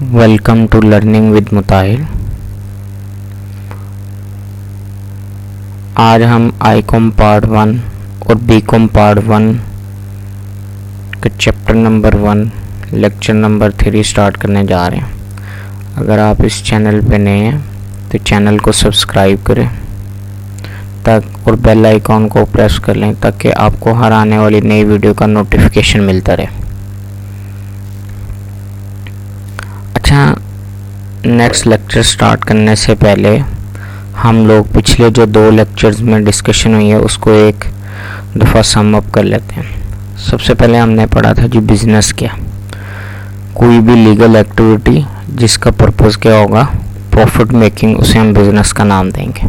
Welcome to learning with Mutahir. आज हम ICom part 1 और बी.कॉम पार्ट 1 के chapter number 1 lecture number 3 start करने जा रहे हैं। अगर आप इस चैनल पे नए हैं तो चैनल को सब्सक्राइब करें और बेल आइकॉन को प्रेस कर लें ताकि आपको हर आने वाली नई वीडियो का नोटिफिकेशन मिलता रहे। अच्छा, नेक्स्ट लेक्चर स्टार्ट करने से पहले हम लोग पिछले जो 2 लेक्चर्स में डिस्कशन हुई है उसको एक दफ़ा सम अप कर लेते हैं। सबसे पहले हमने पढ़ा था जी बिज़नेस क्या, कोई भी लीगल एक्टिविटी जिसका पर्पस क्या होगा प्रॉफिट मेकिंग, उसे हम बिज़नेस का नाम देंगे।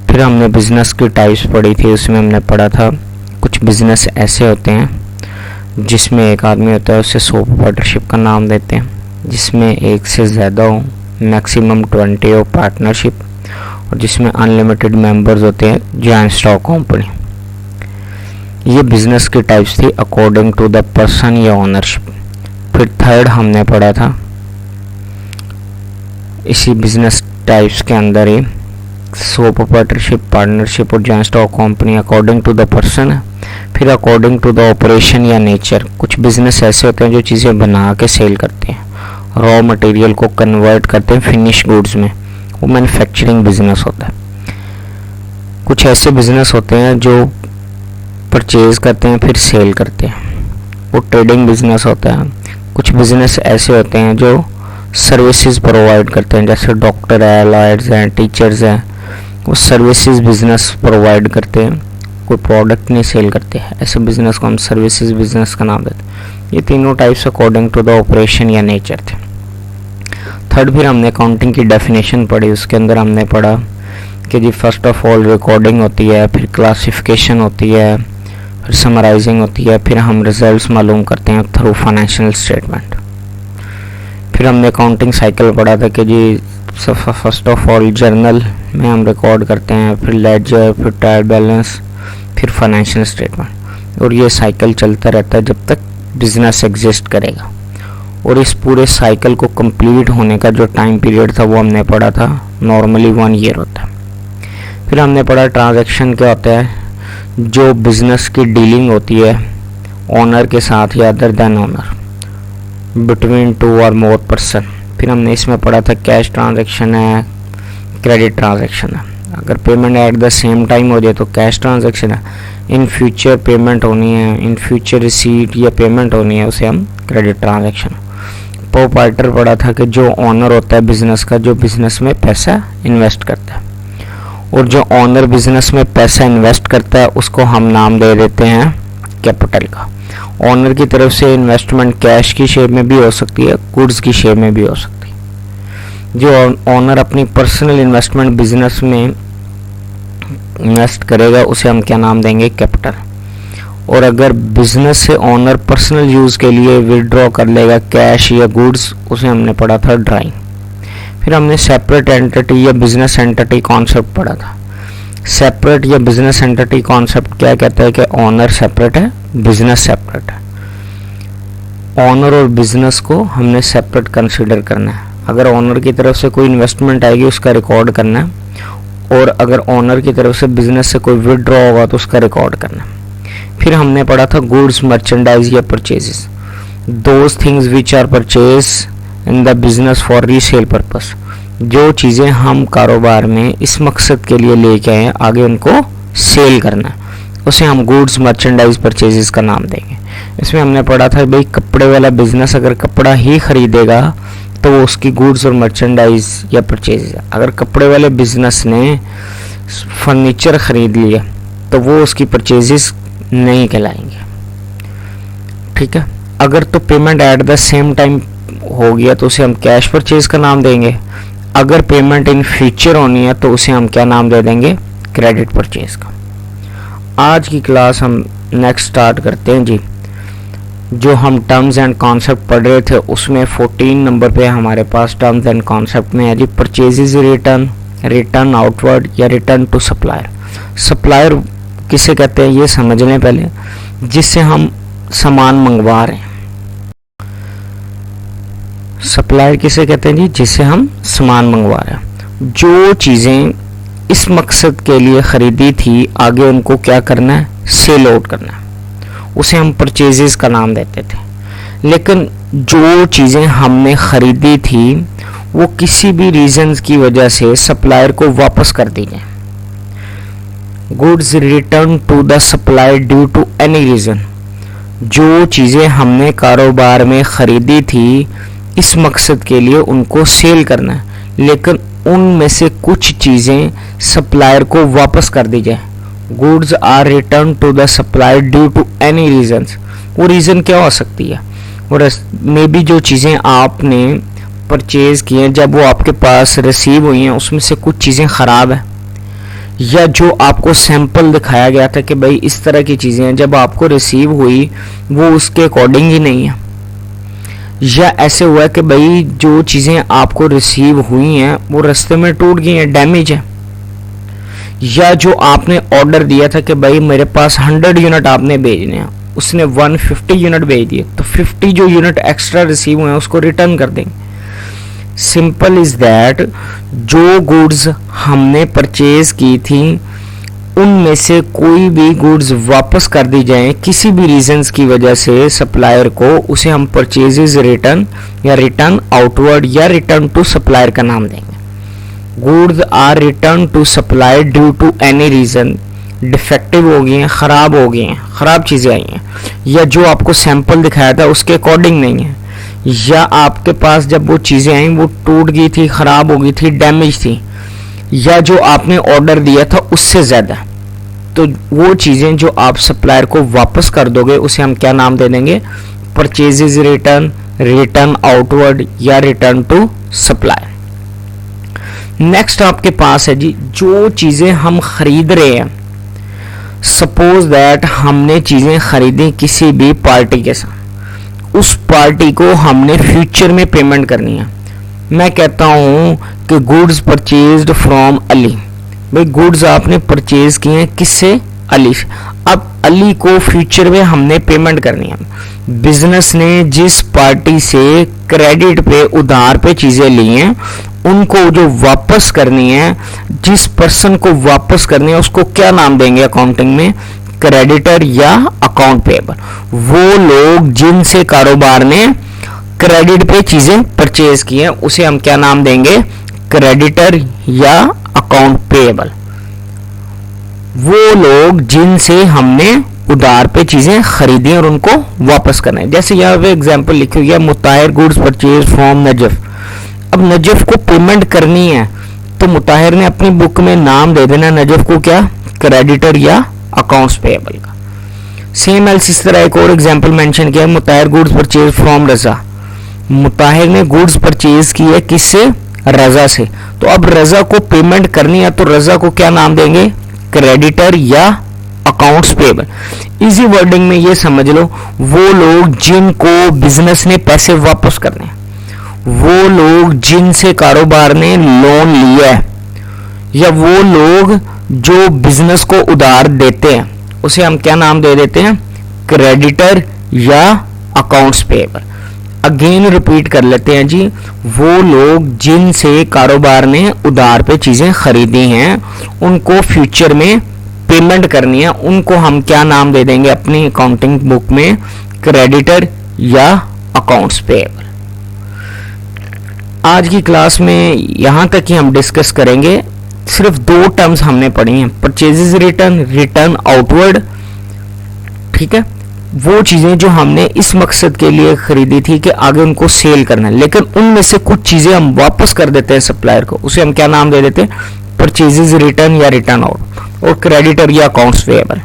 फिर हमने बिज़नेस की टाइप्स पढ़ी थी, उसमें हमने पढ़ा था कुछ बिज़नेस ऐसे होते हैं जिसमें एक आदमी होता है उसे सोल पार्टनरशिप का नाम देते हैं, जिसमें एक से ज़्यादा हो, मैक्सिमम 20 हो पार्टनरशिप, और जिसमें अनलिमिटेड मेंबर्स होते हैं जॉइंट स्टॉक कंपनी। ये बिज़नेस की टाइप्स थी अकॉर्डिंग टू द पर्सन या ओनरशिप। फिर थर्ड हमने पढ़ा था इसी बिज़नेस टाइप्स के अंदर ही सोल पार्टनरशिप, पार्टनरशिप और joint stock company according to the person है। फिर अकॉर्डिंग टू द ऑपरेशन या नेचर, कुछ बिज़नेस ऐसे होते हैं जो चीज़ें बना के सेल करते हैं, रॉ मटेरियल को कन्वर्ट करते हैं फिनिश गुड्स में, वो मैन्युफैक्चरिंग बिजनेस होता है। कुछ ऐसे बिजनेस होते हैं जो परचेज करते हैं फिर सेल करते हैं, वो ट्रेडिंग बिजनेस होता है। कुछ बिजनेस ऐसे होते हैं जो सर्विसेज प्रोवाइड करते हैं, जैसे डॉक्टर है, लॉयर्स हैं, टीचर्स हैं, वो सर्विसेज बिजनेस प्रोवाइड करते हैं, कोई प्रोडक्ट नहीं सेल करते हैं। ऐसे बिजनेस को हम सर्विसेज बिजनेस का नाम देते हैं। ये तीनों types according to the operation या नेचर थे। थर्ड फिर हमने अकाउंटिंग की डेफिनेशन पढ़ी, उसके अंदर हमने पढ़ा कि जी फर्स्ट ऑफ ऑल रिकॉर्डिंग होती है, फिर क्लासिफिकेशन होती है, फिर समराइजिंग होती है, फिर हम रिजल्ट्स मालूम करते हैं थ्रू फाइनेंशियल स्टेटमेंट। फिर हमने अकाउंटिंग साइकिल पढ़ा था कि जी फर्स्ट ऑफ ऑल जर्नल में हम रिकॉर्ड करते हैं, फिर लेजर, फिर ट्रायल बैलेंस, फिर फाइनेंशियल स्टेटमेंट, और ये साइकिल चलता रहता है जब तक बिजनेस एग्जिस्ट करेगा। और इस पूरे साइकिल को कंप्लीट होने का जो टाइम पीरियड था वो हमने पढ़ा था नॉर्मली 1 ईयर होता है। फिर हमने पढ़ा ट्रांजैक्शन क्या होता है, जो बिजनेस की डीलिंग होती है ओनर के साथ या अदर देन ओनर, बिटवीन 2 और मोर पर्सन। फिर हमने इसमें पढ़ा था कैश ट्रांजैक्शन है, क्रेडिट ट्रांजैक्शन है। अगर payment at the same time हो जाए तो कैश ट्रांजैक्शन है, इन फ्यूचर पेमेंट होनी है, इन फ्यूचर रिसीट या पेमेंट होनी है, उसे हम क्रेडिट ट्रांजैक्शन। प्रोप्राइटर पढ़ा था कि जो ओनर होता है बिजनेस का, जो बिजनेस में पैसा इन्वेस्ट करता है, और जो ओनर बिजनेस में पैसा इन्वेस्ट करता है उसको हम नाम दे देते हैं कैपिटल का। ओनर की तरफ से इन्वेस्टमेंट कैश की शेप में भी हो सकती है, गुड्स की शेप में भी हो सकती है। जो ओनर अपनी पर्सनल इन्वेस्टमेंट बिजनेस में इन्वेस्ट करेगा उसे हम क्या नाम देंगे, कैपिटल। और अगर बिजनेस से ओनर पर्सनल यूज़ के लिए विड्रॉ कर लेगा कैश या गुड्स, उसे हमने पढ़ा था ड्राइंग। फिर हमने सेपरेट एंटिटी या बिजनेस एंटिटी कॉन्सेप्ट पढ़ा था। सेपरेट या बिजनेस एंटिटी कॉन्सेप्ट क्या कहता है कि ओनर सेपरेट है, बिजनेस सेपरेट है। ओनर और बिजनेस को हमने सेपरेट कंसीडर करना है। अगर ओनर की तरफ से कोई इन्वेस्टमेंट आएगी उसका रिकॉर्ड करना है, और अगर ओनर की तरफ से बिजनेस से कोई विड्रॉ होगा तो उसका रिकॉर्ड करना है। फिर हमने पढ़ा था गुड्स, मर्चेंडाइज या purchases, those things which are purchase in the business for resale purpose. जो चीज़ें हम कारोबार में इस मकसद के लिए लेके आए हैं आगे उनको सेल करना है, उसे हम गुड्स, मर्चेंडाइज, परचेजेस का नाम देंगे। इसमें हमने पढ़ा था भाई कपड़े वाला बिजनेस अगर कपड़ा ही खरीदेगा तो वो उसकी गुड्स और मर्चेंडाइज या परचेज। अगर कपड़े वाले बिजनेस ने फर्नीचर खरीद लिया तो वो उसकी परचेजेस नहीं कहलाएंगे, ठीक है। अगर तो payment at the same time हो गया तो उसे हम कैश परचेज का नाम देंगे। अगर पेमेंट इन फ्यूचर होनी है तो उसे हम क्या नाम दे देंगे, क्रेडिट परचेज का। आज की क्लास हम नेक्स्ट स्टार्ट करते हैं जी। जो हम टर्म्स एंड कॉन्सेप्ट पढ़ रहे थे उसमें 14 नंबर पे हमारे पास टर्म्स एंड कॉन्सेप्ट में है जी परचेजेज रिटर्न, रिटर्न आउटवर्ड या रिटर्न टू सप्लायर। सप्लायर किसे कहते हैं ये समझ लें पहले, जिससे हम सामान मंगवा रहे हैं। सप्लायर किसे कहते हैं जी? जिससे हम सामान मंगवा रहे हैं। जो चीज़ें इस मकसद के लिए ख़रीदी थी आगे उनको क्या करना है? सेल आउट करना है, उसे हम परचेजेस का नाम देते थे। लेकिन जो चीज़ें हमने ख़रीदी थी वो किसी भी रीज़न्स की वजह से सप्लायर को वापस कर दी जाए। Goods return to the supplier due to any reason. जो चीज़ें हमने कारोबार में ख़रीदी थी इस मकसद के लिए उनको सेल करना है, लेकिन उनमें से कुछ चीज़ें सप्लायर को वापस कर दी जाए। Goods are return to the supplier due to any reasons. वो रीज़न क्या हो सकती है? और मे बी जो चीज़ें आपने परचेज की हैं, जब वो आपके पास रिसीव हुई हैं उसमें से कुछ चीज़ें ख़राब है, या जो आपको सैंपल दिखाया गया था कि भाई इस तरह की चीज़ें हैं, जब आपको रिसीव हुई वो उसके अकॉर्डिंग ही नहीं है, या ऐसे हुआ कि भाई जो चीज़ें आपको रिसीव हुई हैं वो रास्ते में टूट गई हैं, डैमेज है, या जो आपने ऑर्डर दिया था कि भाई मेरे पास 100 यूनिट आपने भेजने हैं, उसने 150 यूनिट भेज दिए, तो 50 जो यूनिट एक्स्ट्रा रिसीव हुए हैं उसको रिटर्न कर देंगे। सिंपल इज दैट, जो गुड्स हमने परचेज की थी उनमें से कोई भी गुड्स वापस कर दी जाएं किसी भी रीजंस की वजह से सप्लायर को, उसे हम परचेजेस रिटर्न या रिटर्न आउटवर्ड या रिटर्न टू सप्लायर का नाम देंगे। Goods are return to supplier due to any reason. Defective हो गई हैं, ख़राब हो गई हैं, ख़राब चीज़ें आई हैं, या जो आपको सैंपल दिखाया था उसके अकॉर्डिंग नहीं है, या आपके पास जब वो चीज़ें आई वो टूट गई थी, ख़राब हो गई थी, डैमेज थी, या जो आपने ऑर्डर दिया था उससे ज़्यादा। तो वो चीज़ें जो आप सप्लायर को वापस कर दोगे उसे हम क्या नाम दे देंगे? परचेजेज रिटर्न, रिटर्न आउटवर्ड या रिटर्न टू सप्लायर। नेक्स्ट आपके पास है जी, जो चीज़ें हम खरीद रहे हैं। सपोज दैट हमने चीज़ें खरीदी किसी भी पार्टी के साथ, उस पार्टी को हमने फ्यूचर में पेमेंट करनी है। मैं कहता हूँ कि गुड्स परचेज्ड फ्रॉम अली। भाई गुड्स आपने परचेज किए हैं किससे? अली से। अब अली को फ्यूचर में हमने पेमेंट करनी है। बिजनेस ने जिस पार्टी से क्रेडिट पे, उधार पे चीज़ें ली हैं उनको जो वापस करनी है, जिस पर्सन को वापस करनी है उसको क्या नाम देंगे अकाउंटिंग में? क्रेडिटर या अकाउंट पेएबल। वो लोग जिनसे कारोबार ने क्रेडिट पे चीज़ें परचेज की हैं उसे हम क्या नाम देंगे? क्रेडिटर या अकाउंट पेएबल। वो लोग जिनसे हमने उधार पे चीजें खरीदी और उनको वापस करना है। जैसे यहाँ पे एग्जांपल लिखी हुई है, मुताहिर गुड्स परचेज फ्रॉम नजफ। अब नजफ को पेमेंट करनी है तो मुताहिर ने अपनी बुक में नाम दे देना नजफ को क्या? क्रेडिटर या अकाउंट्स पेएबल का। सेम एल्स इस तरह एक और एग्जांपल मेंशन किया, मुताहिर गुड्स परचेज फ्रॉम रजा। मुताहिर ने गुड्स परचेज की है किससे? रजा से। तो अब रजा को पेमेंट करनी है तो रजा को क्या नाम देंगे? क्रेडिटर या अकाउंट्स पेएबल। इजी वर्डिंग में ये समझ लो, वो लोग जिनको बिजनेस ने पैसे वापस करने, वो लोग जिनसे कारोबार ने लोन लिया है, या वो लोग जो बिजनेस को उधार देते हैं उसे हम क्या नाम दे देते हैं? क्रेडिटर या अकाउंट्स पेएबल। अगेन रिपीट कर लेते हैं जी, वो लोग जिनसे कारोबार ने उधार पे चीजें खरीदी हैं उनको फ्यूचर में पेमेंट करनी है, उनको हम क्या नाम दे देंगे अपनी अकाउंटिंग बुक में? क्रेडिटर या अकाउंट्स पेएबल। आज की क्लास में यहां तक ही हम डिस्कस करेंगे। सिर्फ 2 टर्म्स हमने पढ़ी हैं, परचेजेस रिटर्न, रिटर्न आउटवर्ड। ठीक है, वो चीजें जो हमने इस मकसद के लिए खरीदी थी कि आगे उनको सेल करना है, लेकिन उनमें से कुछ चीजें हम वापस कर देते हैं सप्लायर को, उसे हम क्या नाम दे देते हैं? परचेजेस रिटर्न या रिटर्न आउट, और क्रेडिटर या अकाउंट्स पेएबल।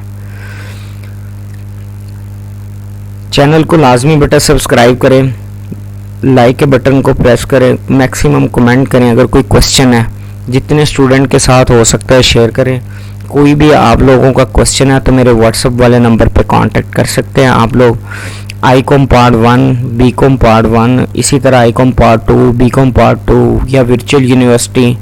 चैनल को लाजमी बेटा सब्सक्राइब करें, लाइक के बटन को प्रेस करें, मैक्सिमम कमेंट करें। अगर कोई क्वेश्चन है जितने स्टूडेंट के साथ हो सकता है शेयर करें। कोई भी आप लोगों का क्वेश्चन है तो मेरे व्हाट्सएप वाले नंबर पे कांटेक्ट कर सकते हैं आप लोग। आईकॉम पार्ट 1, बीकॉम पार्ट 1, इसी तरह आईकॉम पार्ट 2, बीकॉम पार्ट 2, या वर्चुअल यूनिवर्सिटी,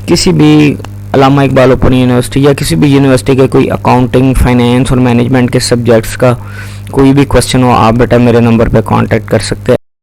किसी भी अल्लामा इकबाल ओपन यूनिवर्सिटी या किसी भी यूनिवर्सिटी के कोई अकाउंटिंग, फाइनेंस और मैनेजमेंट के सब्जेक्ट्स का कोई भी क्वेश्चन हो, आप बेटा मेरे नंबर पे कांटेक्ट कर सकते हैं।